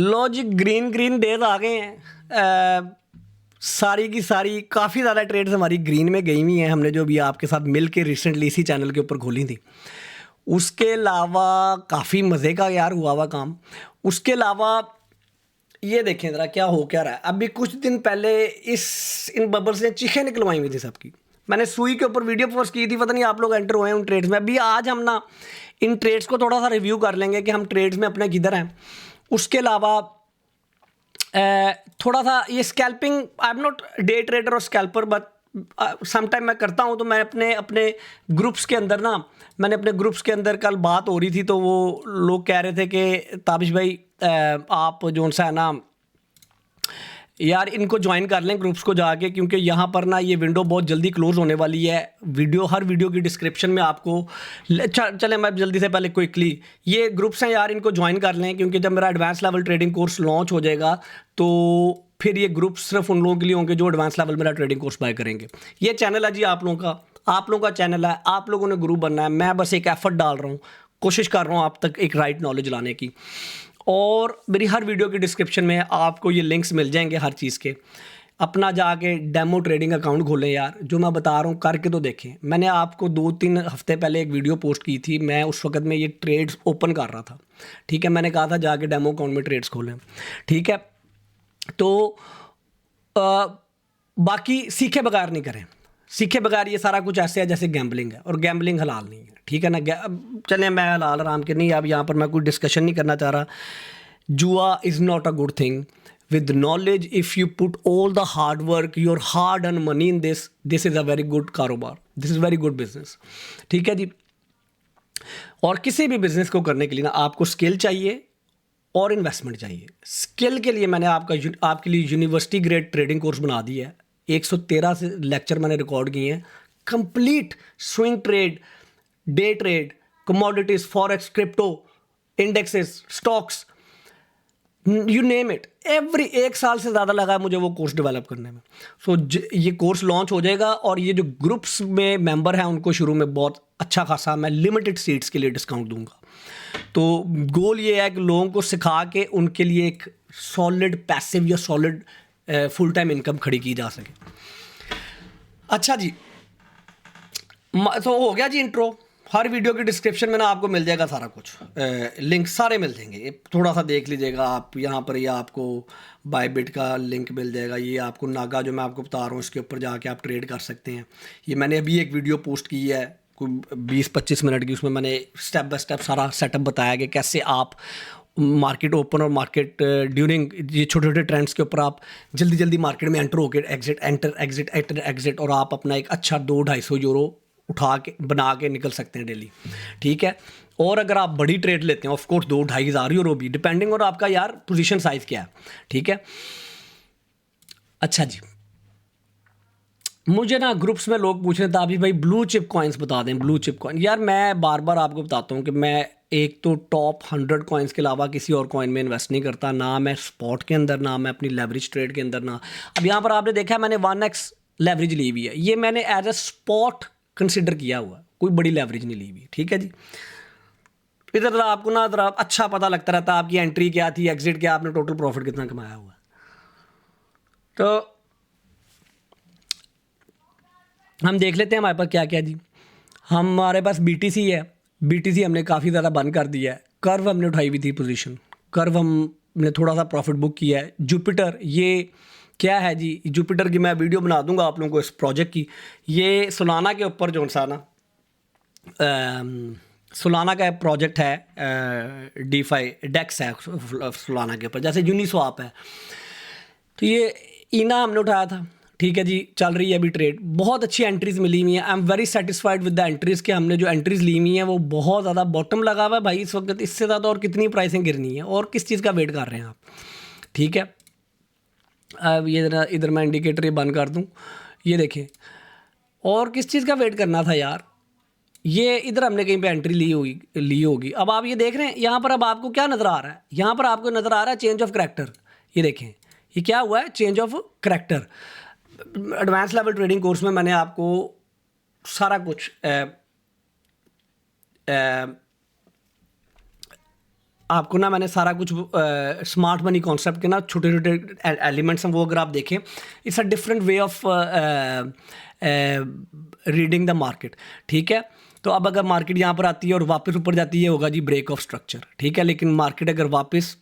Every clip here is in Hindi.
लो जी, ग्रीन ग्रीन डेज आ गए हैं। सारी की सारी काफ़ी ज़्यादा ट्रेड्स हमारी ग्रीन में गई हुई हैं। हमने जो भी आपके साथ मिल के रिसेंटली इसी चैनल के ऊपर खोली थी। उसके अलावा काफ़ी मज़े का यार हुआ हुआ काम। उसके अलावा ये देखें ज़रा क्या हो क्या रहा है। अभी कुछ दिन पहले इन बबल्स ने चीखें निकलवाई हुई थी सबकी। मैंने सुई के ऊपर वीडियो पोस्ट की थी, पता नहीं आप लोग एंटर हुए हैं उन ट्रेड्स में। अभी आज हम ना इन ट्रेड्स को थोड़ा सा रिव्यू कर लेंगे कि हम ट्रेड्स में अपने किधर हैं। उसके अलावा थोड़ा सा ये scalping, I am not day trader और स्कैल्पर, बट समटाइम मैं करता हूँ। तो मैं अपने अपने ग्रुप्स के अंदर ना, मैंने अपने ग्रुप्स के अंदर कल बात हो रही थी, तो वो लोग कह रहे थे कि ताबिश भाई आप जो सा है ना यार इनको ज्वाइन कर लें ग्रुप्स को जाके, क्योंकि यहाँ पर ना ये विंडो बहुत जल्दी क्लोज होने वाली है। हर वीडियो की डिस्क्रिप्शन में आपको चले मैं जल्दी से पहले क्विकली ये ग्रुप्स हैं यार, इनको ज्वाइन कर लें, क्योंकि जब मेरा advance level trading course launch हो जाएगा तो फिर ये ग्रुप सिर्फ उन लोगों के लिए होंगे जो एडवांस लेवल मेरा ट्रेडिंग कोर्स बाय करेंगे। ये चैनल है जी आप लोगों का चैनल है, आप लोगों ने ग्रुप बनना है। मैं बस एक एफर्ट डाल रहा हूँ, कोशिश कर रहा हूँ आप तक एक राइट नॉलेज लाने की। और मेरी हर वीडियो की डिस्क्रिप्शन में आपको ये लिंक्स मिल जाएंगे हर चीज़ के। अपना जाके डेमो ट्रेडिंग अकाउंट खोलें यार, जो मैं बता रहा हूँ करके तो देखें। मैंने आपको 2-3 हफ्ते पहले एक वीडियो पोस्ट की थी, मैं उस वक्त में ये ट्रेड्स ओपन कर रहा था, ठीक है। मैंने कहा था जाके डेमो अकाउंट में ट्रेड्स खोलें, ठीक है। तो बाकी सीखे बगैर नहीं करें। सीखे बगैर ये सारा कुछ ऐसे है जैसे गैम्बलिंग है, और गैम्बलिंग हलाल नहीं है, ठीक है ना। चलें मैं हलाल आराम के नहीं, अब यहाँ पर मैं कोई डिस्कशन नहीं करना चाह रहा। जुआ is not a good thing. With knowledge, if you put all the hard work, your hard earn money in this is a very good कारोबार, this is very good business, ठीक है जी। और किसी भी बिजनेस को करने के लिए ना आपको स्किल चाहिए और इन्वेस्टमेंट चाहिए। स्किल के लिए मैंने आपके लिए यूनिवर्सिटी ग्रेड ट्रेडिंग कोर्स बना दिया है। 113 से लेक्चर मैंने रिकॉर्ड किए हैं। Complete swing trade, day trade, commodities, forex, crypto, indexes, stocks, you name it, every 1 साल से ज़्यादा लगा है मुझे वो कोर्स डेवलप करने में। सो ये कोर्स लॉन्च हो जाएगा, और ये जो ग्रुप्स में मेंबर हैं उनको शुरू में बहुत अच्छा खासा मैं लिमिटेड सीट्स के लिए डिस्काउंट दूंगा। तो गोल ये है कि लोगों को सिखा के उनके लिए एक सॉलिड पैसिव या सॉलिड फुल टाइम इनकम खड़ी की जा सके। अच्छा जी, तो हो गया जी इंट्रो। हर वीडियो की डिस्क्रिप्शन में ना आपको मिल जाएगा सारा कुछ, लिंक सारे मिल जाएंगे। थोड़ा सा देख लीजिएगा आप यहाँ पर, ये आपको बायबिट का लिंक मिल जाएगा, ये आपको नागा जो मैं आपको बता रहा हूँ इसके ऊपर जाके आप ट्रेड कर सकते हैं। ये मैंने अभी एक वीडियो पोस्ट की है कोई 20-25 मिनट की, उसमें मैंने स्टेप बाय स्टेप सारा सेटअप बताया कि कैसे आप मार्केट ओपन और मार्केट ड्यूरिंग ये छोटे छोटे ट्रेंड्स के ऊपर आप जल्दी जल्दी मार्केट में एंटर होकर एग्जिट और आप अपना एक अच्छा 200-250 यूरो उठा के बना के निकल सकते हैं डेली, ठीक है। और अगर आप बड़ी ट्रेड लेते हैं, ऑफ कोर्स 2-2.5 हज़ार यूरो भी, डिपेंडिंग और आपका यार पोजीशन साइज क्या है, ठीक है। अच्छा जी, मुझे ना ग्रुप्स में लोग पूछ रहे थे अभी भाई ब्लू चिप कॉइन्स बता दें, ब्लू चिप कॉइन। यार मैं बार बार आपको बताता हूँ कि मैं एक तो टॉप 100 कॉइन्स के अलावा किसी और कॉइन में इन्वेस्ट नहीं करता, ना मैं स्पॉट के अंदर, ना मैं अपनी लेवरेज ट्रेड के अंदर। ना अब यहाँ पर आपने देखा है मैंने 1x लेवरेज ली हुई है, ये मैंने एज अ स्पॉट कंसिडर किया हुआ, कोई बड़ी लेवरेज नहीं ली हुई, ठीक है जी। इधर आपको ना जरा अच्छा पता लगता रहता है आपकी एंट्री क्या थी, एग्जिट क्या, आपने टोटल प्रॉफिट कितना कमाया हुआ। तो हम देख लेते हैं हमारे पास क्या क्या जी। हमारे पास BTC है, BTC हमने काफ़ी ज़्यादा बंद कर दिया है। कर्व हमने उठाई हुई थी पोजीशन, कर्व हमने थोड़ा सा प्रॉफिट बुक किया है। जुपिटर, ये क्या है जी, जुपिटर की मैं वीडियो बना दूंगा आप लोगों को इस प्रोजेक्ट की। ये सोलाना के ऊपर जो सा ना सोलाना का प्रोजेक्ट है, डीफाई डेक्स है सोलाना के ऊपर, जैसे यूनिस्वाप है। तो ये इना हमने उठाया था, ठीक है जी। चल रही है अभी ट्रेड, बहुत अच्छी एंट्रीज मिली हुई हैं। I am very satisfied with the entries के हमने जो एंट्रीज ली हुई हैं वो बहुत ज़्यादा बॉटम लगा हुआ है भाई इस वक्त। इससे ज़्यादा और कितनी प्राइसिंग गिरनी है, और किस चीज़ का वेट कर रहे हैं आप, ठीक है। अब ये इधर मैं इंडिकेटर ये बंद कर दूँ, ये देखें, और किस चीज़ का वेट करना था यार। ये इधर हमने कहीं पे एंट्री ली होगी। अब आप ये देख रहे हैं यहाँ पर, अब आपको क्या नज़र आ रहा है, यहाँ पर आपको नज़र आ रहा है चेंज ऑफ करैक्टर। ये देखें ये क्या हुआ है, change of character. Advance level trading course में मैंने आपको सारा कुछ आपको ना मैंने सारा कुछ स्मार्ट मनी कॉन्सेप्ट के ना छोटे छोटे एलिमेंट्स हैं, वो अगर आप देखें, it's a different way of reading the market, ठीक है। तो अब अगर मार्केट यहाँ पर आती है और वापस ऊपर जाती है, होगा जी ब्रेक ऑफ स्ट्रक्चर, ठीक है। लेकिन मार्केट अगर वापस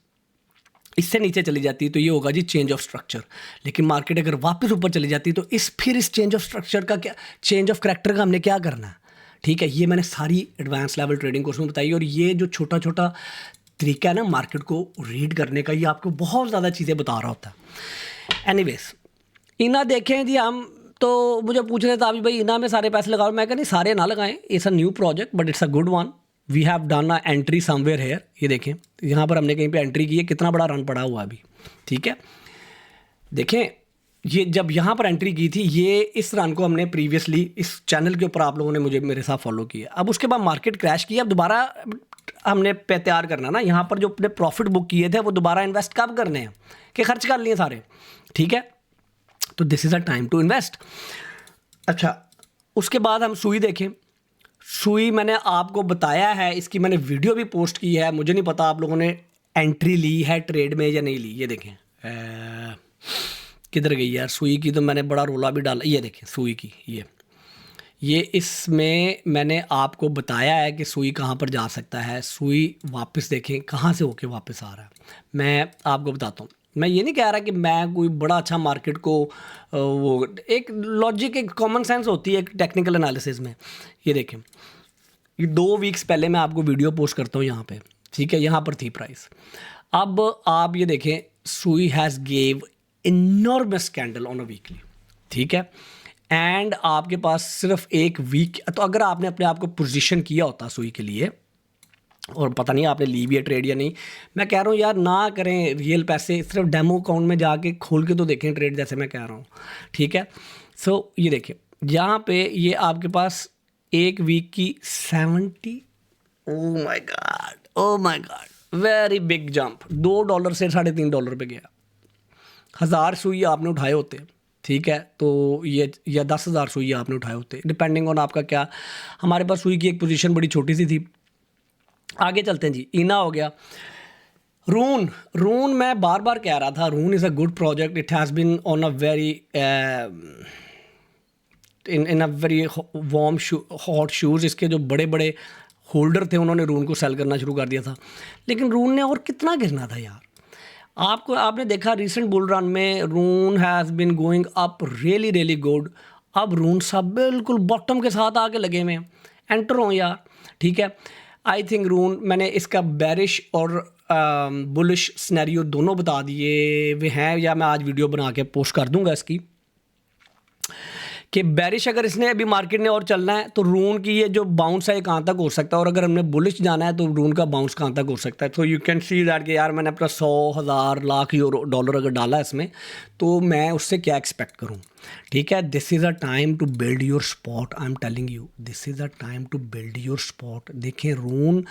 इससे नीचे चली जाती है तो ये होगा जी चेंज ऑफ स्ट्रक्चर। लेकिन मार्केट अगर वापस ऊपर चली जाती है तो इस चेंज ऑफ स्ट्रक्चर का क्या, चेंज ऑफ करैक्टर का हमने क्या करना है, ठीक है। ये मैंने सारी एडवांस लेवल ट्रेडिंग कोर्स में बताई, और ये जो छोटा छोटा तरीका है ना मार्केट को रीड करने का, ये आपको बहुत ज़्यादा चीज़ें बता रहा होता है। एनीवेज, इना देखें जी हम, तो मुझे पूछ रहे थे अभी भाई इना में सारे पैसे लगाओ, मैं कहा नहीं सारे ना लगाएं, it's a new project but it's a good one, we have done a entry somewhere here. ये देखें यहाँ पर हमने कहीं पे एंट्री की है, कितना बड़ा रन पड़ा हुआ अभी, ठीक है। देखें ये जब यहाँ पर एंट्री की थी, ये इस रन को हमने प्रीवियसली इस चैनल के ऊपर आप लोगों ने मेरे साथ फॉलो किया। अब उसके बाद मार्केट क्रैश किया, अब दोबारा हमने पे तैयार करना ना, यहाँ पर जो अपने प्रॉफिट बुक किए थे वो दोबारा इन्वेस्ट कब करने हैं कि खर्च कर लिए सारे, ठीक है। तो this is a time to invest. अच्छा, उसके बाद हम सुई देखें। सुई मैंने आपको बताया है, इसकी मैंने वीडियो भी पोस्ट की है, मुझे नहीं पता आप लोगों ने एंट्री ली है ट्रेड में या नहीं ली। ये देखें किधर गई यार सुई की, तो मैंने बड़ा रोला भी डाला। ये देखें सुई की, ये इसमें मैंने आपको बताया है कि सुई कहाँ पर जा सकता है। सुई वापस देखें कहाँ से होके वापस आ रहा है, मैं आपको बताता हूँ। मैं ये नहीं कह रहा कि मैं कोई बड़ा अच्छा मार्केट को वो, एक लॉजिक, एक कॉमन सेंस होती है एक टेक्निकल एनालिसिस में। ये देखें, ये 2 वीक्स पहले मैं आपको वीडियो पोस्ट करता हूँ यहाँ पे, ठीक है। यहाँ पर थी प्राइस। अब आप ये देखें, सुई has gave enormous candle on a weekly, ठीक है। एंड आपके पास सिर्फ एक वीक, तो अगर आपने अपने आप को पोजीशन किया होता सुई के लिए, और पता नहीं आपने ली भी है ट्रेड या नहीं, मैं कह रहा हूँ यार ना करें रियल पैसे, सिर्फ डेमो अकाउंट में जाके खोल के तो देखें ट्रेड, जैसे मैं कह रहा हूँ, ठीक है। सो ये देखें यहाँ पे, ये आपके पास एक वीक की 70, oh my God very big jump, $2 से $3.5 पे गया। 1000 सुई आपने उठाए होते, ठीक है, तो ये या 10,000 सुई आपने उठाए होते, डिपेंडिंग ऑन आपका क्या। हमारे पास सुई की एक पोजीशन बड़ी छोटी सी थी। आगे चलते हैं जी, इना हो गया। रून मैं बार बार कह रहा था, Rune is a good project, it has been on a very in a very warm hot shoes. इसके जो बड़े बड़े होल्डर थे उन्होंने रून को सेल करना शुरू कर दिया था, लेकिन रून ने और कितना गिरना था यार। आपने देखा रिसेंट बुल रन में Rune has been going up really good. अब रून सब बिल्कुल बॉटम के साथ आके लगे हुए हैं, एंटर हो यार, ठीक है। आई थिंक रून, मैंने इसका बेरिश और बुलिश सिनेरियो दोनों बता दिए वे हैं, या मैं आज वीडियो बना के पोस्ट कर दूंगा इसकी, कि बेरिश अगर इसने अभी मार्केट ने और चलना है तो रून की ये जो बाउंस है ये कहाँ तक हो सकता है, और अगर हमने बुलिश जाना है तो रून का बाउंस कहाँ तक हो सकता है। तो यू कैन सी दैट कि यार मैंने अपना 100,000 लाख डॉलर अगर डाला इसमें, तो मैं उससे क्या एक्सपेक्ट करूँ, ठीक है। This is a time to build your spot, I am telling you, this is a time to build your spot. देखें रून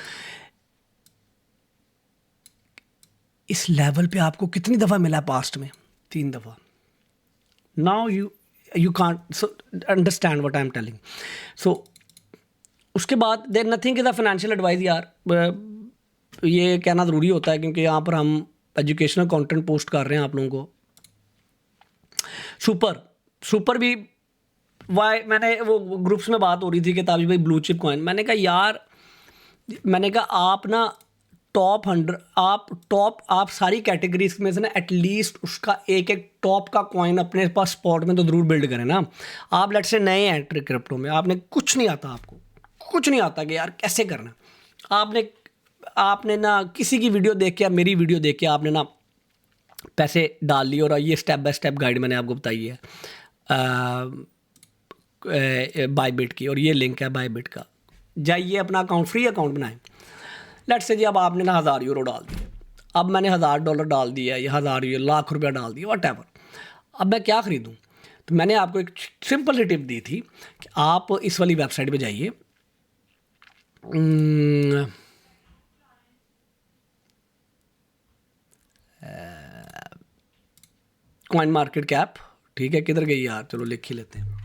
इस लेवल पे आपको कितनी दफ़ा मिला पास्ट में, 3 दफ़ा। Now you can't so understand what I'm telling. So उसके बाद there nothing is a financial advice यार, ये कहना ज़रूरी होता है क्योंकि यहाँ पर हम एजुकेशनल कंटेंट पोस्ट कर रहे हैं आप लोगों को। सुपर भी वाई, मैंने वो ग्रुप्स में बात हो रही थी कि ताबिश भाई ब्लू चिप कॉइन, मैंने कहा यार, मैंने कहा आप ना टॉप 100 आप सारी कैटेगरीज में से ना एटलीस्ट उसका एक टॉप का कॉइन अपने पास स्पॉट में तो ज़रूर बिल्ड करें ना। आप लेट से नए हैं क्रिप्टो में, आपने कुछ नहीं आता, आपको कुछ नहीं आता कि यार कैसे करना। आपने ना किसी की वीडियो देख के या मेरी वीडियो देख के आपने ना पैसे डाल लिए, और ये स्टेप बाय स्टेप गाइड मैंने आपको बताई है बायबिट की, और ये लिंक है बायबिट का, जाइए अपना अकाउंट, फ्री अकाउंट बनाएं। लेट्स से जी अब आपने ना 1000 यूरो डाल दिए, अब मैंने $1000 डाल दिया या 1000 लाख रुपया डाल दिया, वट एवर। अब मैं क्या ख़रीदूँ? तो मैंने आपको एक सिंपल सी टिप दी थी कि आप इस वाली वेबसाइट पे जाइए, कॉइन मार्केट कैप, ठीक है, किधर गई यार, चलो लिख ही लेते हैं।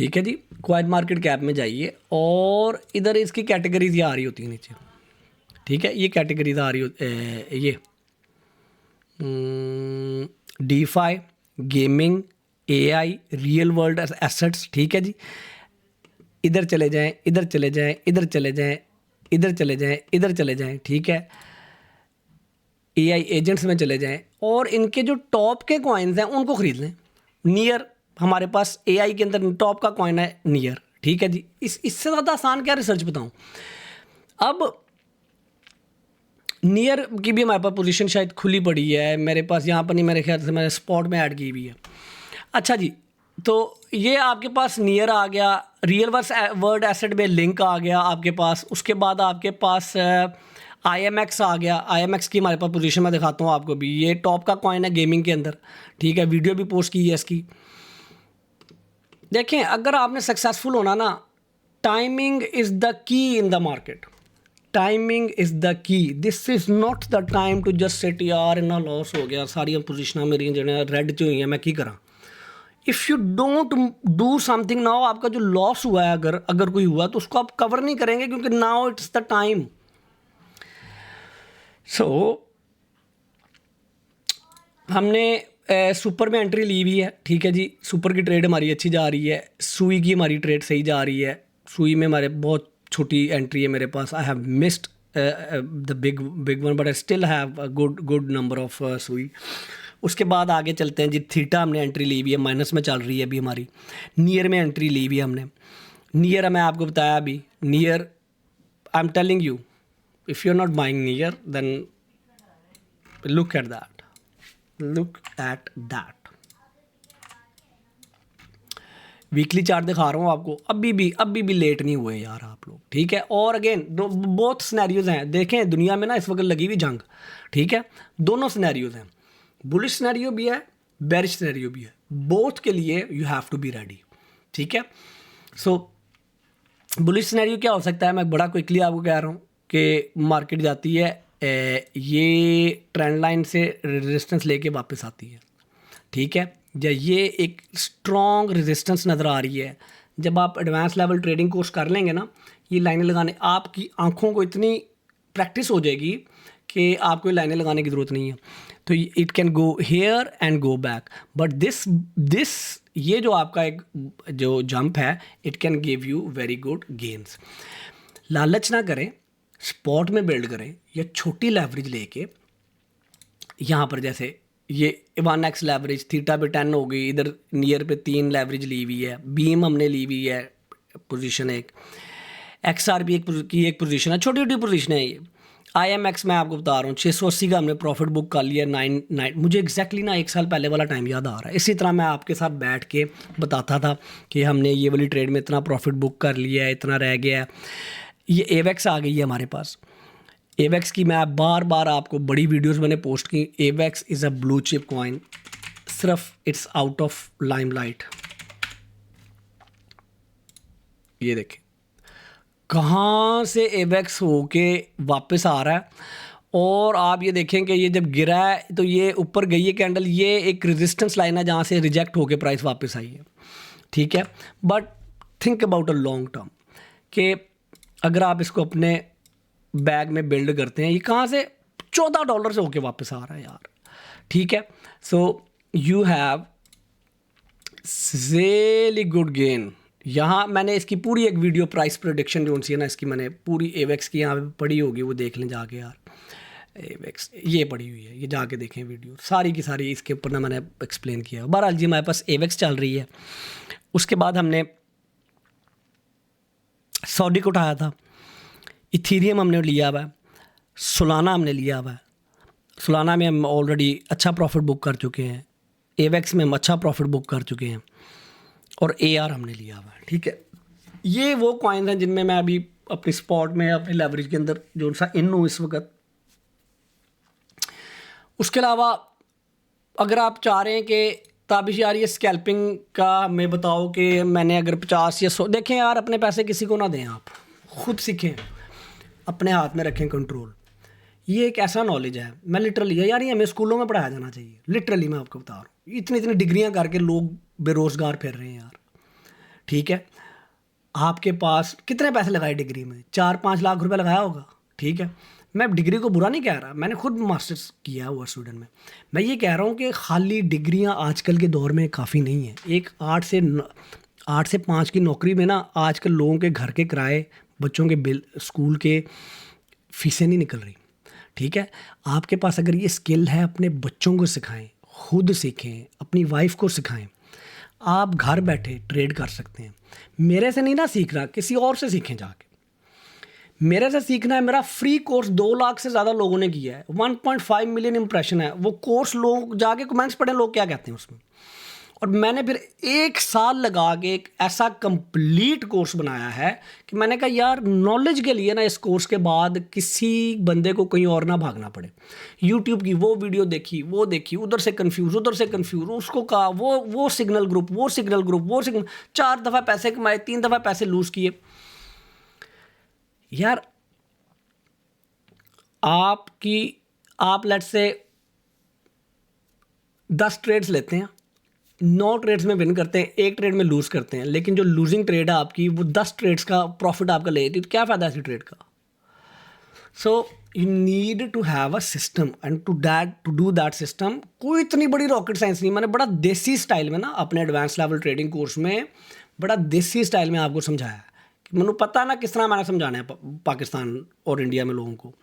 ठीक है जी, क्वाइट मार्केट कैप में जाइए और इधर इसकी कैटेगरीज ये आ रही होती है नीचे, ठीक है, ये कैटेगरीज आ रही होती ये DeFi, gaming, AI, real world assets, ठीक है जी। इधर चले जाएं, इधर चले जाएं, इधर चले जाएं, इधर चले जाएं, इधर चले जाएं, ठीक है, एआई एजेंट्स में चले जाएं और इनके जो टॉप के कॉइन्स हैं उनको ख़रीद लें। नियर हमारे पास एआई के अंदर टॉप का कॉइन है नियर, ठीक है जी। इससे ज़्यादा आसान क्या रिसर्च बताऊं। अब नियर की भी हमारे पास पोजीशन शायद खुली पड़ी है, मेरे पास यहाँ पर नहीं, मेरे ख्याल से मैंने स्पॉट में ऐड की हुई है। अच्छा जी, तो ये आपके पास नियर आ गया, रियल वर्ल्ड एसेट में लिंक आ गया आपके पास। उसके बाद आपके पास IMX आ गया। IMX की हमारे पास पोजीशन में दिखाता हूँ आपको भी, ये टॉप का कॉइन है गेमिंग के अंदर, ठीक है, वीडियो भी पोस्ट की है इसकी। देखें, अगर आपने सक्सेसफुल होना ना, timing is the key in the market, timing is the key. This is not the time to just set यार इन्ना लॉस हो गया, सारिया पोजीशन मेरी जो रेड च हुई हैं, मैं की करा। If you don't do something now, आपका जो लॉस हुआ है अगर कोई हुआ तो उसको आप कवर नहीं करेंगे, क्योंकि नाउ इट्स द टाइम। सो हमने सुपर में एंट्री ली हुई है, ठीक है जी। सुपर की ट्रेड हमारी अच्छी जा रही है, सुई की हमारी ट्रेड सही जा रही है। सुई में हमारे बहुत छोटी एंट्री है मेरे पास, I have missed the big one, but I still have good number of Sui. उसके बाद आगे चलते हैं जी। थीटा हमने एंट्री ली हुई है, माइनस में चल रही है अभी हमारी। नियर में एंट्री ली हुई है हमने। नियर मैं आपको बताया अभी, near I am telling you, if you're not buying near, then look at that weekly chart दिखा रहा हूँ आपको। अभी भी लेट नहीं हुए यार आप लोग, ठीक है। और अगेन बहुत सिनेरियोज हैं, देखें दुनिया में ना इस वक्त लगी हुई जंग, ठीक है। दोनों सिनेरियोज हैं, बुलिश सिनेरियो भी है, बेरिश सिनेरियो भी है। बोथ के लिए you have to be ready, ठीक है। सो बुलिश सिनेरियो क्या हो सकता है, मैं बड़ा क्विकली आपको कह रहा हूँ कि मार्केट जाती है, ये ट्रेंड लाइन से रेजिस्टेंस लेके वापस आती है, ठीक है। या ये एक स्ट्रॉन्ग रेजिस्टेंस नज़र आ रही है। जब आप एडवांस लेवल ट्रेडिंग कोर्स कर लेंगे ना, ये लाइनें लगाने, आपकी आंखों को इतनी प्रैक्टिस हो जाएगी कि आपको ये लाइनें लगाने की ज़रूरत नहीं है। तो it can go here and go back, but this ये जो आपका एक जो जंप है, it can give you very good gains. लालच ना करें, स्पॉट में बिल्ड करें या छोटी लेवरेज लेके। यहाँ पर जैसे ये 1x लेवरेज, थीटा पे 10 हो गई, इधर नियर पे 3 लेवरेज ली हुई है, बीम हमने ली हुई है पोजीशन एक, XRP की एक पोजीशन है, छोटी छोटी पोजीशन है ये। IMX मैं आपको बता रहा हूँ 680 का हमने प्रॉफिट बुक कर लिया। 9 मुझे एग्जैक्टली ना 1 साल पहले वाला टाइम याद आ रहा है। इसी तरह मैं आपके साथ बैठ के बताता था कि हमने ये वाली ट्रेड में इतना प्रॉफिट बुक कर लिया है, इतना रह गया है। ये AVAX आ गई है हमारे पास। AVAX की मैं बार बार आपको बड़ी वीडियोस मैंने पोस्ट की। AVAX is a blue chip coin, सिर्फ इट्स आउट ऑफ लाइमलाइट। ये देखें कहाँ से AVAX होके वापस आ रहा है। और आप ये देखें कि ये जब गिरा है तो ये ऊपर गई है कैंडल, ये एक रेजिस्टेंस लाइन है जहाँ से रिजेक्ट होके प्राइस वापस आई है, ठीक है। But think about a long term कि अगर आप इसको अपने बैग में बिल्ड करते हैं, ये कहाँ से $14 से होके वापस आ रहा है यार, ठीक है। So you have really good gain. यहाँ मैंने इसकी पूरी एक वीडियो प्राइस प्रेडिक्शन जो सी है ना, इसकी मैंने पूरी AVAX की यहाँ पे पड़ी होगी, वो देख लें जाके यार। AVAX ये पड़ी हुई है, ये जाके देखें वीडियो सारी की सारी, इसके ऊपर ना मैंने एक्सप्लेन किया। बहरहाल जी हमारे पास AVAX चल रही है। उसके बाद हमने सॉडिक उठाया था, इथीरियम हमने लिया हुआ है, सोलाना हमने लिया हुआ है। सोलाना में हम ऑलरेडी अच्छा प्रॉफिट बुक कर चुके हैं, AVAX में हम अच्छा प्रॉफिट बुक कर चुके हैं, और AR हमने लिया हुआ है, ठीक है। ये वो कॉइन हैं जिनमें मैं अभी अपनी स्पॉट में अपनी लेवरेज के अंदर जो सा इन हूँ इस वक्त। उसके अलावा अगर आप चाह रहे हैं कि ताबिश यार ये स्कैल्पिंग का मैं बताओ कि मैंने अगर 50 या 100, देखें यार अपने पैसे किसी को ना दें, आप खुद सीखें, अपने हाथ में रखें कंट्रोल। ये एक ऐसा नॉलेज है, मैं लिटरली यार ये हमें स्कूलों में पढ़ाया जाना चाहिए। लिटरली मैं आपको बता रहा हूँ, इतनी इतनी डिग्रियाँ करके लोग बेरोज़गार फिर रहे हैं यार, ठीक है, आपके पास कितने पैसे लगाए डिग्री में, 4-5 लाख रुपए लगाया होगा, ठीक है। मैं डिग्री को बुरा नहीं कह रहा, मैंने खुद मास्टर्स किया हुआ स्टूडेंट में। मैं ये कह रहा हूँ कि खाली डिग्रियाँ आजकल के दौर में काफ़ी नहीं है। एक 8 से 5 की नौकरी में ना आजकल लोगों के घर के किराए, बच्चों के बिल, स्कूल के फीसें नहीं निकल रही, ठीक है। आपके पास अगर ये स्किल है, अपने बच्चों को सिखाएं, खुद सीखें, अपनी वाइफ को सिखाएं, आप घर बैठे ट्रेड कर सकते हैं। मेरे से नहीं ना सीख रहा, किसी और से सीखें जाके। मेरे से सीखना है, मेरा फ्री कोर्स 2 लाख से ज़्यादा लोगों ने किया है, 1.5 मिलियन इंप्रेशन है वो कोर्स। लोग जाके कमेंट्स पढ़ें लोग क्या कहते हैं उसमें। और मैंने फिर 1 साल लगा के एक ऐसा कंप्लीट कोर्स बनाया है कि मैंने कहा यार नॉलेज के लिए ना इस कोर्स के बाद किसी बंदे को कहीं और ना भागना पड़े। यूट्यूब की वो वीडियो देखी, वो देखी, उधर से कंफ्यूज, उसको कहा वो सिग्नल ग्रुप, वो सिग्नल ग्रुप, वो सिग्नल, 4 दफ़ा पैसे कमाए, 3 दफ़ा पैसे लूज़ किए। यार आप लेट्स से 10 ट्रेड्स लेते हैं, 9 ट्रेड्स में विन करते हैं, 1 ट्रेड में लूज़ करते हैं, लेकिन जो लूजिंग ट्रेड है आपकी वो 10 ट्रेड्स का प्रॉफिट आपका ले लेती, तो क्या फ़ायदा ऐसी ट्रेड का। So you need to have a system and to do that system. कोई इतनी बड़ी रॉकेट साइंस नहीं, मैंने बड़ा देसी स्टाइल में ना अपने एडवांस लेवल ट्रेडिंग कोर्स में बड़ा देसी स्टाइल में आपको समझाया है कि मैंने पता ना किस तरह मैंने समझाना है पाकिस्तान और इंडिया में लोगों को।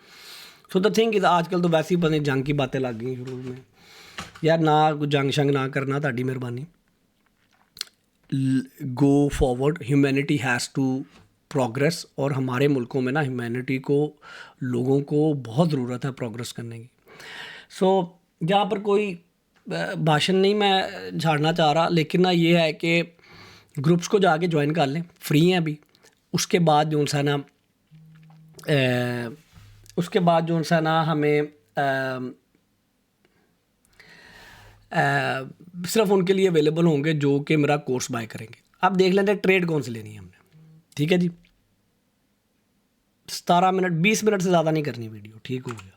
सो द थिंग इज आजकल तो वैसे ही पता नहीं जंग की बातें लग गई शुरू में। यार ना जंग शंग ना करना, ताड़ी मेहरबानी। Go forward, humanity has to progress. और हमारे मुल्कों में ना ह्यूमैनिटी को, लोगों को बहुत ज़रूरत है प्रोग्रेस करने की। सो यहाँ पर कोई भाषण नहीं मैं झाड़ना चाह रहा, लेकिन ना ये है कि ग्रुप्स को जाके ज्वाइन कर लें, फ्री हैं अभी। उसके बाद जो सा ना हमें सिर्फ उनके लिए अवेलेबल होंगे जो कि मेरा कोर्स बाय करेंगे। अब देख लेते हैं ट्रेड कौन सी लेनी है हमने, ठीक है जी। 17 मिनट 20 मिनट से ज़्यादा नहीं करनी वीडियो, ठीक हो गया।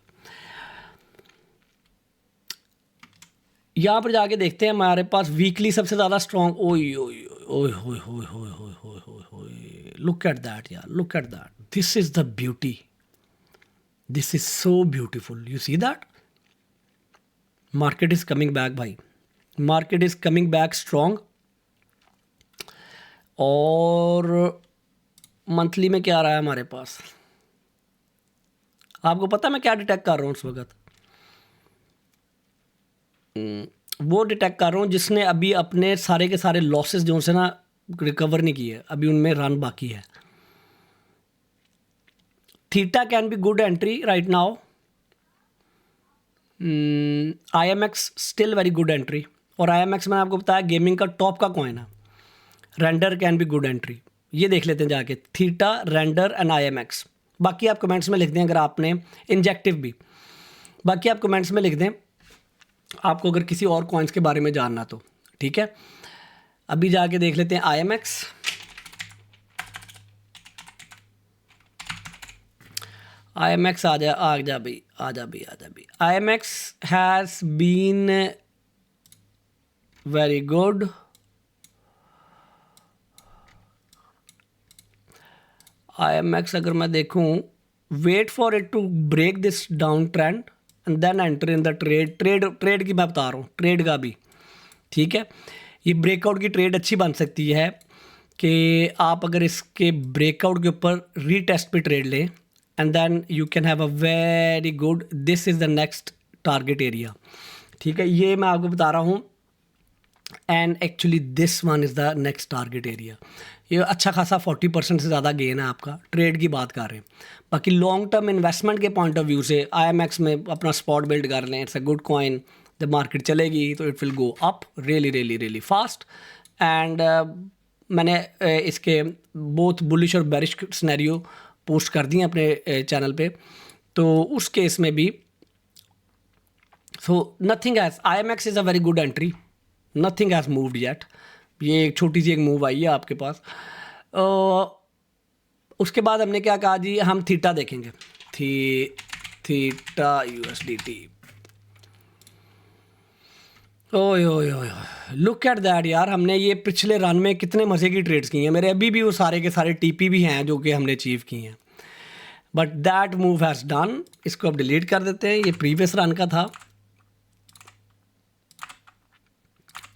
यहाँ पर जाके देखते हैं हमारे पास वीकली सबसे ज़्यादा स्ट्रॉन्ग। लुक एट दैट यार, look at that, this is the beauty, this is so beautiful. You see that market is coming back भाई, market is coming back strong. और मंथली में क्या रहा है हमारे पास, आपको पता है मैं क्या डिटेक्ट कर रहा हूँ उस वक्त? वो डिटेक्ट कर रहा हूँ जिसने अभी अपने सारे के सारे लॉसेस जो से ना रिकवर नहीं किए, अभी उनमें रन बाकी है। Theta can be good entry right now. IMX still very good entry. और IMX मैंने आपको बताया गेमिंग का टॉप का कॉइन है। Render can be good entry, ये देख लेते हैं जाके, थीटा, रेंडर एंड IMX। बाकी आप कमेंट्स में लिख दें अगर आपने, इंजेक्टिव भी, बाकी आप कमेंट्स में लिख दें आपको अगर किसी और कॉइन्स के बारे में जानना तो, ठीक है। अभी जाके देख लेते हैं IMX। IMX आ जा भाई। IMX has been very good. IMX अगर मैं देखूं, wait for it to break this down trend and then enter in the trade की मैं बता रहा हूँ, ट्रेड का भी, ठीक है। ये ब्रेकआउट की ट्रेड अच्छी बन सकती है कि आप अगर इसके ब्रेकआउट के ऊपर रीटेस्ट पे ट्रेड लें and then you can have a very good, this is the next target area, ठीक है। ये मैं आपको बता रहा हूँ and actually this one is the next target area. ये अच्छा खासा 40% से ज़्यादा गेन है आपका, ट्रेड की बात कर रहे हैं। बाकी लॉन्ग टर्म इन्वेस्टमेंट के पॉइंट ऑफ व्यू से IMX में अपना स्पॉट बिल्ड कर लें, इट्स अ गुड कॉइन। जब मार्केट चलेगी तो it will go up really fast. And मैंने इसके बोथ बुलिश और बेरिश सिनेरियो पोस्ट कर दिए अपने चैनल पे, तो उस केस में भी so nothing has, IMX is a very good entry, nothing has moved yet. ये एक छोटी सी एक मूव आई है आपके पास। उसके बाद हमने क्या कहा जी, हम थीटा देखेंगे, थीटा USDT। ओए ओए ओए, लुक एट दैट यार, हमने ये पिछले रन में कितने मज़े की ट्रेड्स की हैं। मेरे अभी भी वो सारे के सारे टीपी भी हैं जो कि हमने अचीव की हैं, but that move has done. इसको अब डिलीट कर देते हैं, ये प्रीवियस रन का था।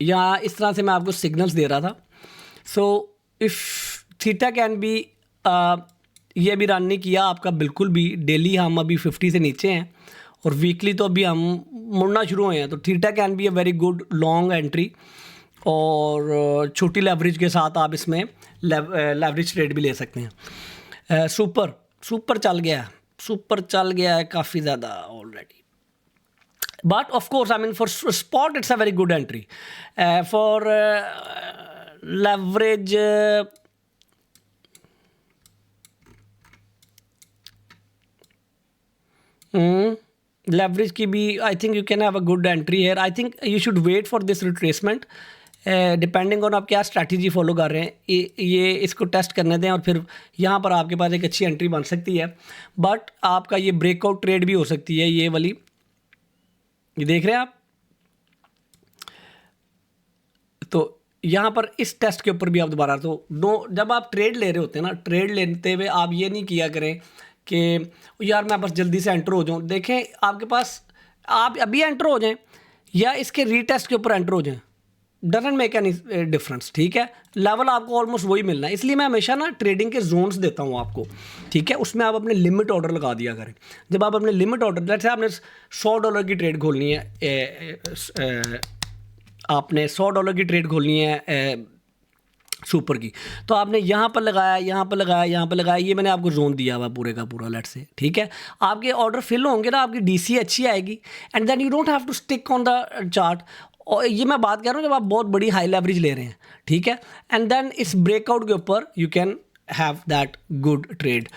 या इस तरह से मैं आपको सिग्नल्स दे रहा था। So if theta can be, ये अभी रन नहीं किया आपका बिल्कुल भी। डेली हम अभी 50 से नीचे हैं और वीकली तो अभी हम मुड़ना शुरू हुए हैं, तो theta can be a very good long entry. और छोटी लेवरेज के साथ आप इसमें लेवरेज ट्रेड भी ले सकते हैं। सुपर सुपर चल गया है, सुपर चल गया है काफ़ी ज़्यादा already. But of course, I mean, for spot, it's a very good entry. For leverage, leverage की भी I think you can have a good entry here. I think you should wait for this retracement. Depending on आप क्या स्ट्रैटेजी फॉलो कर रहे हैं, ये इसको टेस्ट करने दें और फिर यहाँ पर आपके पास एक अच्छी एंट्री बन सकती है। बट आपका ये ब्रेकआउट ट्रेड भी हो सकती है, ये वाली, ये देख रहे हैं आप। तो यहाँ पर इस टेस्ट के ऊपर भी आप दोबारा, तो जब आप ट्रेड ले रहे होते हैं ना, ट्रेड लेते हुए आप ये नहीं किया करें कि यार मैं बस जल्दी से एंटर हो जाऊँ। देखें आपके पास, आप अभी एंटर हो जाएं या इसके रीटेस्ट के ऊपर एंटर हो जाएं, डजंट मेक एनी डिफरेंस, ठीक है। लेवल आपको ऑलमोस्ट वही मिलना है। इसलिए मैं हमेशा ना ट्रेडिंग के जोन्स देता हूँ आपको, ठीक है। उसमें आप अपने लिमिट ऑर्डर लगा दिया करें। जब आप अपने लिमिट ऑर्डर, जैसे आपने $100 की ट्रेड खोलनी है, आपने $100 की ट्रेड खोलनी है सुपर की, तो आपने यहाँ पर लगाया, यहाँ पर लगाया, यहाँ पर लगाया, ये मैंने आपको जोन दिया हुआ पूरे का पूरा, लेट से, ठीक है। आपके ऑर्डर फिल होंगे ना, आपकी डीसी अच्छी आएगी, and then you don't have to stick on the chart. और ये मैं बात कर रहा हूँ जब आप बहुत बड़ी हाई लेवरेज ले रहे हैं, ठीक है। एंड देन इस ब्रेकआउट के ऊपर you can have that good trade.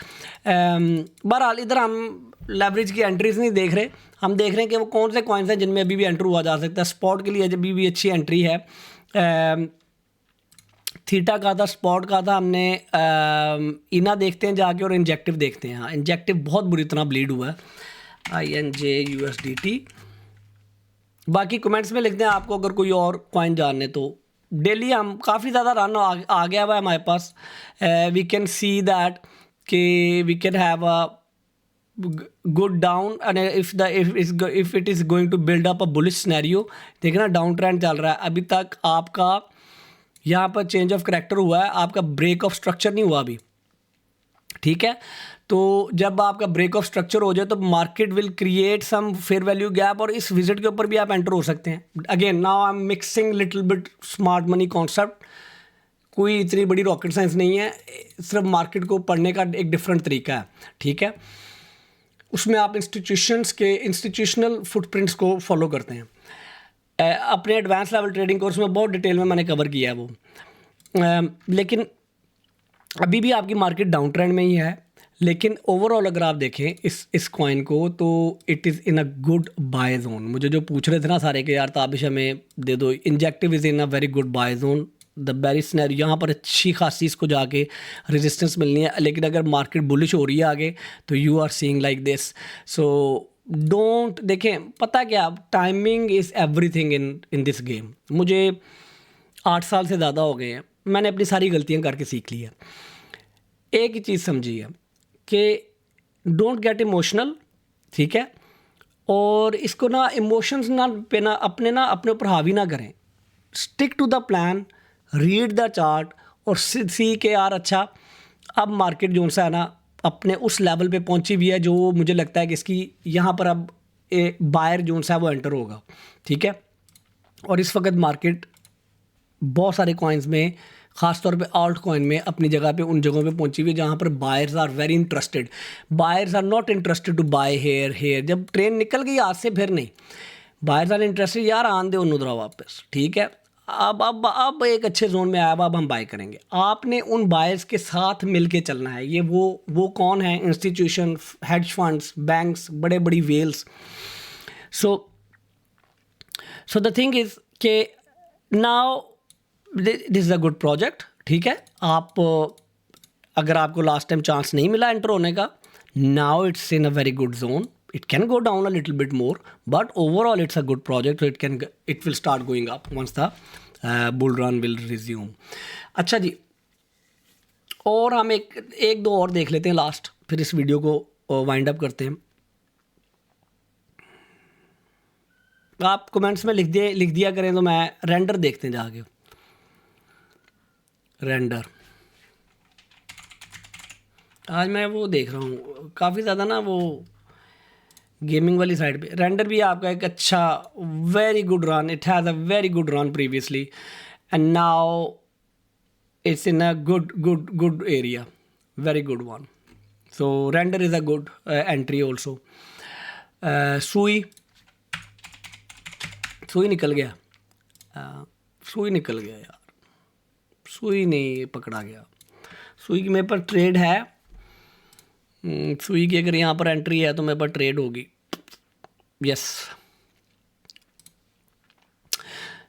बहरहाल इधर हम लेवरेज की एंट्रीज नहीं देख रहे, हम देख रहे हैं कि वो कौन से कॉइन्स हैं जिनमें अभी भी एंटर हुआ जा सकता है। स्पॉट के लिए अभी भी अच्छी एंट्री है। थीटा का था, स्पॉट का था, हमने इना देखते हैं जाके और इंजेक्टिव देखते हैं। हाँ, इंजेक्टिव बहुत बुरी तरह ब्लीड हुआ है, INJ/USDT। बाकी कमेंट्स में लिखते हैं आपको अगर कोई और कॉइन जानने तो। डेली हम काफ़ी ज़्यादा रन आ गया हुआ है हमारे पास। वी कैन सी दैट कि we can have a good down, and if it is going to build up a bullish scenario. देखना डाउन ट्रेंड चल रहा है अभी तक, आपका यहाँ पर चेंज ऑफ करैक्टर हुआ है, आपका ब्रेक ऑफ स्ट्रक्चर नहीं हुआ अभी, ठीक है। तो जब आपका ब्रेक ऑफ स्ट्रक्चर हो जाए तो market will create some fair value gap, और इस विजिट के ऊपर भी आप एंटर हो सकते हैं। Again now I am mixing little bit smart money concept, कोई इतनी बड़ी रॉकेट साइंस नहीं है, सिर्फ मार्केट को पढ़ने का एक डिफरेंट तरीका है, ठीक है। उसमें आप इंस्टीट्यूशनल फुटप्रिंट्स को फॉलो करते हैं। अपने एडवांस लेवल ट्रेडिंग कोर्स में बहुत डिटेल में मैंने कवर किया है वो। लेकिन अभी भी आपकी मार्केट डाउन ट्रेंड में ही है, लेकिन ओवरऑल अगर आप देखें इस कॉइन को, तो it is in a good buy zone. मुझे जो पूछ रहे थे ना सारे के, यार ताबिश हमें दे दो, Injective is in a very good buy zone. The very scenario, यहाँ पर अच्छी खासी इसको जाके रेजिस्टेंस मिलनी है। लेकिन अगर मार्केट बुलिश हो रही है आगे, तो you are seeing like this. So don't, देखें पता क्या, timing is everything in this game. मुझे 8 साल से ज़्यादा हो गए हैं, मैंने अपनी सारी गलतियाँ करके सीख ली है। एक ही चीज़ समझिए कि डोंट गेट इमोशनल, ठीक है। और इसको ना इमोशंस ना पे ना अपने ऊपर हावी ना करें। Stick to the plan, read the chart और सी के यार अच्छा अब मार्केट जो सा है ना अपने उस लेवल पे पहुंची हुई है जो मुझे लगता है कि इसकी यहाँ पर अब बायर जो सा है वो एंटर होगा, ठीक है। और इस वक्त मार्केट बहुत सारे कॉइन्स में, ख़ास तौर पे ऑल्ट कॉइन में, अपनी जगह पे उन जगहों पे पहुंची हुई है जहाँ पर buyers are very interested. Buyers are not interested to buy here. जब ट्रेन निकल गई आज से फिर नहीं, बायर्स आर इंटरेस्टेड, यार आन दे उन्होंने वापस, ठीक है। अब एक अच्छे जोन में आया, अब हम बाय करेंगे। आपने उन बायर्स के साथ मिल के चलना है। ये वो कौन है? इंस्टीट्यूशन, हेज फंड्स, बैंक्स, बड़े बड़ी whales. So the thing is कि now this is a good project, ठीक है। आप अगर आपको लास्ट टाइम चांस नहीं मिला एंटर होने का, now it's in a very good zone, it can go down a little bit more, but overall it's a good project, so it will start going up once the bull run will resume. अच्छा जी, और हम एक दो और देख लेते हैं लास्ट, फिर इस वीडियो को वाइंड अप करते हैं. आप कमेंट्स में लिख दिया करें, तो मैं रेंडर देखते हैं जाके. रेंडर आज मैं वो देख रहा हूँ काफ़ी ज़्यादा ना, वो गेमिंग वाली साइड पे. रेंडर भी आपका एक अच्छा very good run, it has a very good run previously and now it's in a good area, very good one. So render is a good entry also. सुई निकल गया, सुई निकल गया यार, सुई नहीं पकड़ा गया. सुई की मेरे पर ट्रेड है, सुई की अगर यहाँ पर एंट्री है तो मेरे पर ट्रेड होगी. यस.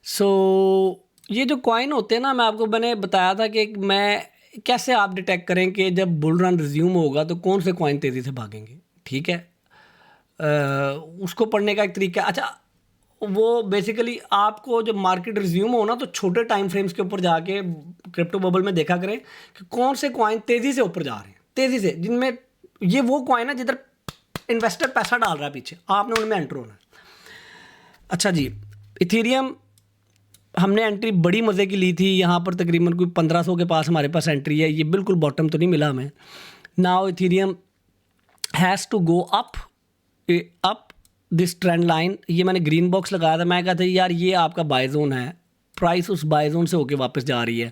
सो ये जो कॉइन होते हैं ना, मैंने बताया था कि मैं कैसे आप डिटेक्ट करें कि जब बुल रन रिज्यूम होगा तो कौन से कॉइन तेज़ी से भागेंगे. ठीक है, उसको पढ़ने का एक तरीका. अच्छा, वो बेसिकली आपको जब मार्केट रिज्यूम हो ना, तो छोटे टाइम फ्रेम्स के ऊपर जाके क्रिप्टो बबल में देखा करें कि कौन से कॉइन तेज़ी से ऊपर जा रहे हैं, तेज़ी से, जिनमें ये वो कॉइन है जिधर इन्वेस्टर पैसा डाल रहा है पीछे, आपने उनमें एंटर होना है. अच्छा जी, इथेरियम हमने एंट्री बड़ी मज़े की ली थी, यहाँ पर तकरीबन कोई 1500 के पास हमारे पास एंट्री है. ये बिल्कुल बॉटम तो नहीं मिला हमें. Now Ethereum has to go up this trend line. ये मैंने ग्रीन बॉक्स लगाया था, मैं कहा था यार ये आपका बाय जोन है, प्राइस उस बाय जोन से होके वापस जा रही है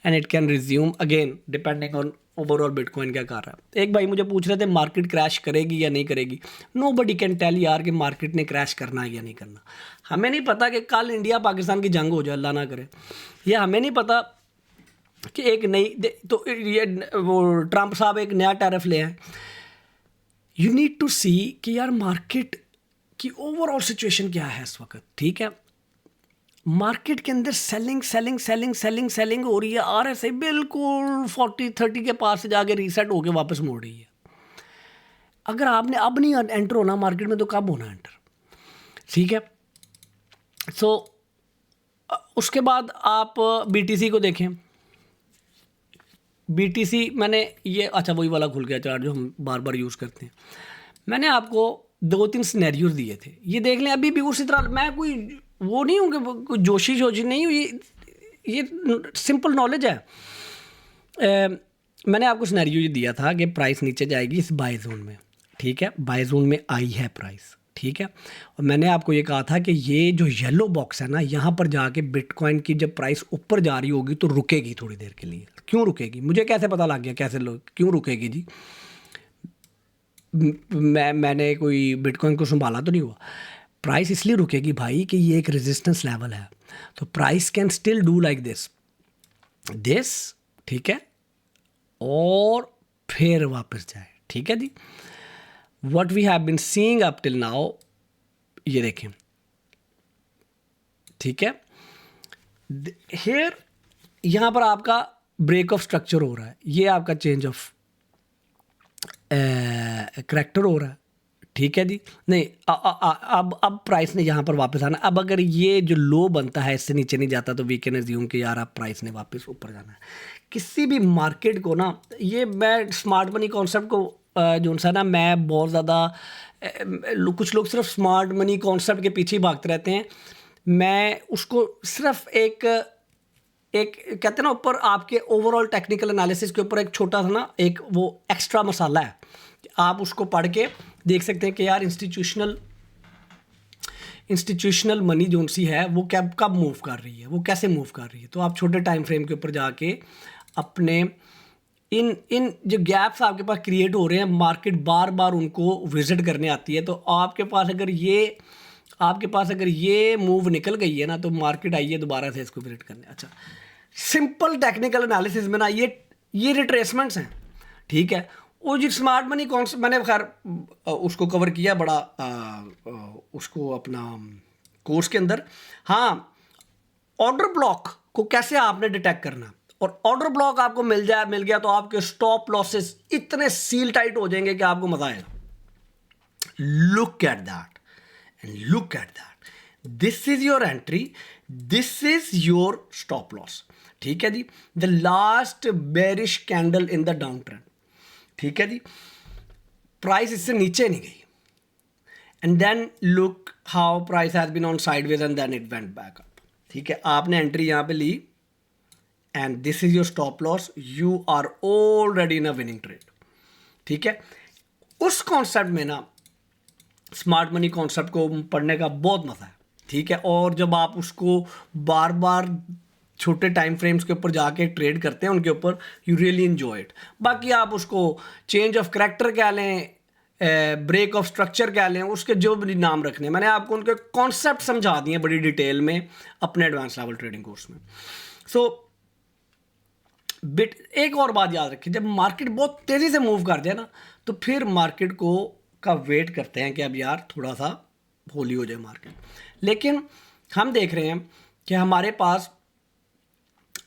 and it can resume again depending on overall bitcoin क्या कर रहा है. एक भाई मुझे पूछ रहे थे मार्केट क्रैश करेगी या नहीं करेगी. नोबडी कैन टेल यार कि मार्केट ने क्रैश करना है या नहीं करना. हमें नहीं पता कि कल इंडिया पाकिस्तान की जंग हो जाए, अल्लाह ना करे. या हमें नहीं पता कि एक नई तो ये वो ट्रंप साहब एक नया टैरिफ ले आए. यू नीड टू सी कि यार मार्केट की ओवरऑल सिचुएशन क्या है इस वक्त. ठीक है, मार्केट के अंदर सेलिंग हो रही है. RSI बिल्कुल 40-30 के पास से जाके रीसेट होके वापस मोड़ रही है. अगर आपने अब नहीं एंटर होना मार्केट में तो कब होना एंटर. ठीक है, सो उसके बाद आप BTC को देखें. BTC मैंने ये अच्छा वही वाला खुल गया चार्ट जो हम बार बार यूज़ करते हैं. मैंने आपको 2-3 सिनेरियोज दिए थे, ये देख लें. अभी भी उसी तरह, मैं कोई वो नहीं हूँ कि कोई जोशी नहीं हूँ, ये सिंपल नॉलेज है. मैंने आपको सिनेरियो ये दिया था कि प्राइस नीचे जाएगी इस बाय जोन में. ठीक है, बाय जोन में आई है प्राइस. ठीक है, और मैंने आपको ये कहा था कि ये जो येलो बॉक्स है ना, यहाँ पर जाके बिटकॉइन की जब प्राइस ऊपर जा रही होगी तो रुकेगी थोड़ी देर के लिए. क्यों रुकेगी मुझे कैसे पता लग गया, कैसे क्यों रुकेगी जी. मैंने कोई बिटकॉइन को संभाला तो नहीं हुआ. प्राइस इसलिए रुकेगी भाई कि ये एक रेजिस्टेंस लेवल है, तो price can still do like this. ठीक है, और फिर वापस जाए. ठीक है जी, what we have been seeing up till now, ये देखें. ठीक है, हियर यहाँ पर आपका ब्रेक ऑफ स्ट्रक्चर हो रहा है, ये आपका चेंज ऑफ करैक्टर हो रहा है. ठीक है जी, नहीं अब प्राइस ने यहाँ पर वापस आना. अब अगर ये जो लो बनता है इससे नीचे नहीं जाता तो वी कैन अज्यूम कि यार अब प्राइस ने वापस ऊपर जाना है. किसी भी मार्केट को ना, ये मैं स्मार्ट मनी कॉन्सेप्ट को जो सा ना, मैं बहुत ज़्यादा कुछ लोग सिर्फ स्मार्ट मनी कॉन्सेप्ट के पीछे ही भागते रहते हैं. मैं उसको सिर्फ एक कहते हैं ना, ऊपर आपके ओवरऑल टेक्निकल एनालिसिस के ऊपर एक छोटा सा ना एक वो एक्स्ट्रा मसाला है. आप उसको पढ़ के देख सकते हैं कि यार इंस्टीट्यूशनल मनी जो सी है वो कब मूव कर रही है, वो कैसे मूव कर रही है. तो आप छोटे टाइम फ्रेम के ऊपर जाके अपने इन जो गैप्स आपके पास क्रिएट हो रहे हैं, मार्केट बार बार उनको विजिट करने आती है. तो आपके पास अगर ये मूव निकल गई है ना, तो मार्केट आइए दोबारा से इसको विजिट करने. अच्छा, सिंपल टेक्निकल एनालिसिस में ना ये रिट्रेसमेंट्स हैं. ठीक है, वो जो स्मार्ट मनी कॉन्सेप्ट मैंने खैर उसको कवर किया बड़ा उसको अपना कोर्स के अंदर. हाँ, ऑर्डर ब्लॉक को कैसे आपने डिटेक्ट करना, और ऑर्डर ब्लॉक आपको मिल गया तो आपके स्टॉप लॉसेस इतने सील टाइट हो जाएंगे कि आपको मजा आएगा. Look at that and look at that, this is your entry, this is your stop loss. ठीक है जी, the last bearish candle in the down trend. ठीक है जी, प्राइस इससे नीचे नहीं गई, and then look how price has been on sideways and then it went back up. ठीक है, आपने एंट्री यहाँ पे ली and this is your stop loss, you are already in a winning trade. ठीक है, उस कॉन्सेप्ट में ना स्मार्ट मनी कॉन्सेप्ट को पढ़ने का बहुत मजा है। ठीक है, और जब आप उसको बार बार छोटे टाइम फ्रेम्स के ऊपर जाके ट्रेड करते हैं उनके ऊपर, यू रियली इन्जॉय इट। बाकी आप उसको चेंज ऑफ करैक्टर कह लें, ब्रेक ऑफ स्ट्रक्चर कह लें, उसके जो भी नाम रखने, मैंने आपको उनके कॉन्सेप्ट समझा दिए बड़ी डिटेल में अपने एडवांस लेवल ट्रेडिंग कोर्स में। सो बिट एक और बात याद रखिए, जब मार्केट बहुत तेज़ी से मूव कर जाए ना, तो फिर मार्केट को का वेट करते हैं कि अब यार थोड़ा सा होली हो जाए मार्केट। लेकिन हम देख रहे हैं कि हमारे पास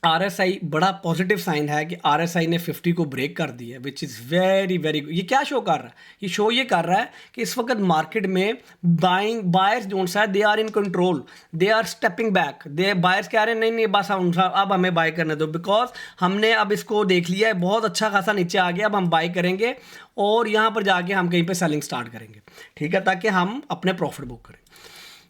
RSI बड़ा पॉजिटिव साइन है कि RSI ने 50 को ब्रेक कर दिया है, which is very very good. ये क्या शो कर रहा है? ये शो ये कर रहा है कि इस वक्त मार्केट में बायर्स जो है they are in control, they are stepping back, they buyers कह रहे हैं नहीं नहीं बस अब हमें बाय करने दो, बिकॉज हमने अब इसको देख लिया है, बहुत अच्छा खासा नीचे आ गया, अब हम बाय करेंगे और यहाँ पर जाके हम कहीं पर सेलिंग स्टार्ट करेंगे। ठीक है, ताकि हम अपने प्रॉफिट बुक करें।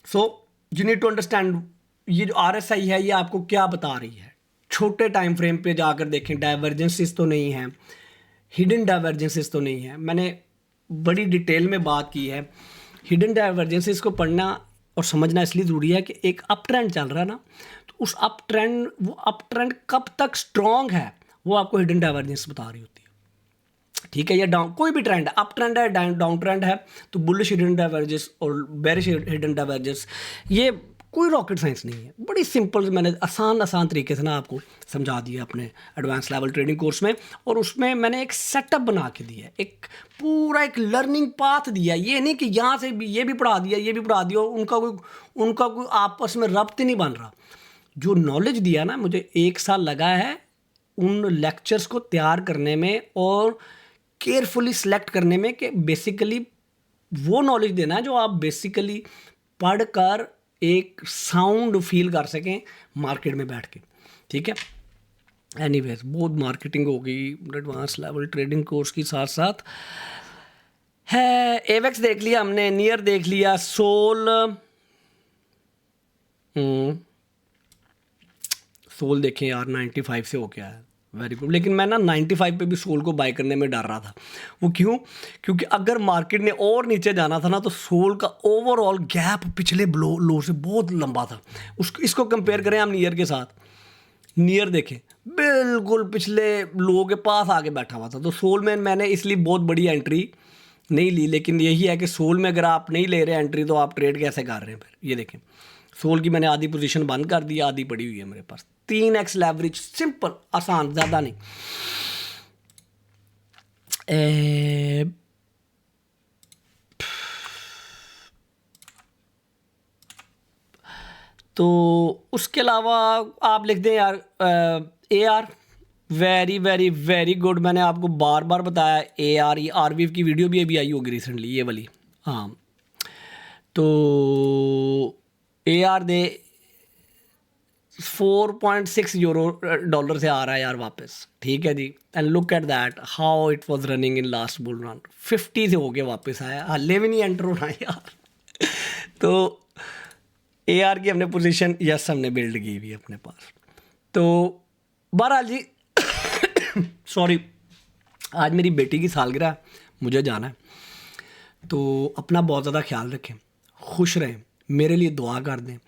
So you need to understand ये जो RSI है ये आपको क्या बता रही है। छोटे टाइम फ्रेम पे जाकर देखें, डाइवर्जेंसेस तो नहीं है, हिडन डाइवर्जेंसेस तो नहीं है। मैंने बड़ी डिटेल में बात की है। हिडन डाइवर्जेंसेस को पढ़ना और समझना इसलिए ज़रूरी है कि एक अप ट्रेंड चल रहा है ना, तो उस अप ट्रेंड कब तक स्ट्रॉन्ग है वो आपको हिडन डाइवर्जेंस बता रही होती है। ठीक है, या डाउन कोई भी ट्रेंड है, अप ट्रेंड है, डाउन ट्रेंड है, तो बुलिश हिडन डाइवर्जेंस और बेरिश हिडन डाइवर्जेंस ये कोई रॉकेट साइंस नहीं है, बड़ी सिंपल, मैंने आसान तरीके से ना आपको समझा दिया अपने एडवांस लेवल ट्रेडिंग कोर्स में। और उसमें मैंने एक सेटअप बना के दिया है, एक पूरा एक लर्निंग पाथ दिया। ये नहीं कि यहाँ से भी ये भी पढ़ा दिया, ये भी पढ़ा दिया, उनका कोई आपस में रब्त ही नहीं बन रहा। जो नॉलेज दिया ना, मुझे 1 साल लगा है उन लेक्चर्स को तैयार करने में और केयरफुली सिलेक्ट करने में, कि बेसिकली वो नॉलेज देना है जो आप बेसिकली पढ़ कर एक साउंड फील कर सकें मार्केट में बैठ के। ठीक है, एनीवेज बहुत मार्केटिंग हो गई एडवांस लेवल ट्रेडिंग कोर्स के साथ साथ है। एवेक्स देख लिया हमने, नियर देख लिया, सोल देखें यार 95 से हो गया है, वेरी गुड। लेकिन मैं ना 95 पे भी सोल को बाय करने में डर रहा था। वो क्यों? क्योंकि अगर मार्केट ने और नीचे जाना था ना, तो सोल का ओवरऑल गैप पिछले लो से बहुत लंबा था। इसको कंपेयर करें हम नियर के साथ, नियर देखें बिल्कुल पिछले लो के पास आके बैठा हुआ था। तो सोल में मैंने इसलिए बहुत बड़ी एंट्री नहीं ली। लेकिन यही है कि सोल में अगर आप नहीं ले रहे एंट्री, तो आप ट्रेड कैसे कर रहे हैं फिर? ये देखें, सोल की मैंने आधी पोजीशन बंद कर दी, आधी पड़ी हुई है मेरे पास। 3x लेवरेज, सिंपल, आसान, ज़्यादा नहीं। तो उसके अलावा आप लिख दें यार AR, very very very good. मैंने आपको बार बार बताया AR, ये RVF की वीडियो भी अभी आई होगी रिसेंटली, ये वाली। हाँ, तो AR दे 4.6 यूरो से आ रहा है यार वापस। ठीक है जी, and look at that how it was running in last bull run. 50 से होके वापस आया, हल्ले भी नहीं एंटर होना यार। तो AR की हमने पोजीशन यस हमने बिल्ड की हुई अपने पास। तो बहरहाल जी सॉरी, आज मेरी बेटी की सालगिरह, मुझे जाना है। तो अपना बहुत ज़्यादा ख्याल रखें, खुश रहें, मेरे लिए दुआ कर दें।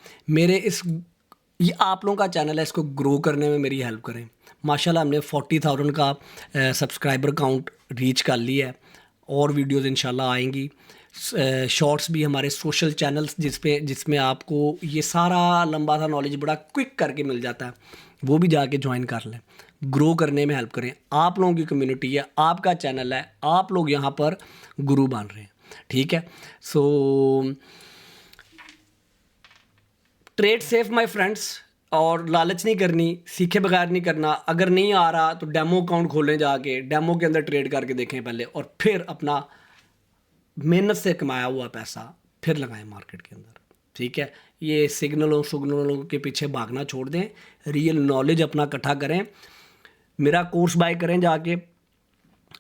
ये आप लोगों का चैनल है, इसको ग्रो करने में मेरी हेल्प करें। माशाल्लाह हमने 40,000 का सब्सक्राइबर काउंट रीच कर लिया है, और वीडियोस इंशाल्लाह आएंगी। शॉर्ट्स भी हमारे सोशल चैनल्स जिसमें आपको ये सारा लंबा सा नॉलेज बड़ा क्विक करके मिल जाता है, वो भी जाके ज्वाइन कर लें। ग्रो करने में हेल्प करें। आप लोगों की कम्युनिटी है, आपका चैनल है, आप लोग यहाँ पर गुरु बन रहे हैं। ठीक है, so trade safe my friends, और लालच नहीं करनी, सीखे बगैर नहीं करना। अगर नहीं आ रहा तो डेमो अकाउंट खोलें, जाके डेमो के अंदर ट्रेड करके देखें पहले, और फिर अपना मेहनत से कमाया हुआ पैसा फिर लगाएं मार्केट के अंदर, ठीक है। ये सिग्नलों के पीछे भागना छोड़ दें, रियल नॉलेज अपना इकट्ठा करें, मेरा कोर्स बाय करें जाके।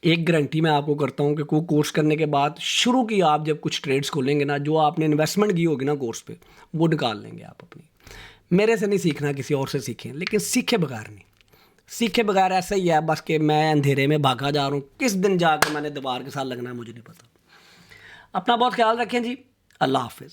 एक गारंटी मैं आपको करता हूँ कि कोई कोर्स करने के बाद शुरू की आप जब कुछ ट्रेड्स खोलेंगे ना, जो आपने इन्वेस्टमेंट की होगी ना कोर्स पे, वो निकाल लेंगे आप अपनी। मेरे से नहीं सीखना, किसी और से सीखें, लेकिन सीखे बगैर नहीं। सीखे बगैर ऐसा ही है बस कि मैं अंधेरे में भागा जा रहा हूँ, किस दिन जाकर मैंने दीवार के साथ लगना है मुझे नहीं पता। अपना बहुत ख्याल रखें जी, अल्लाह हाफिज़।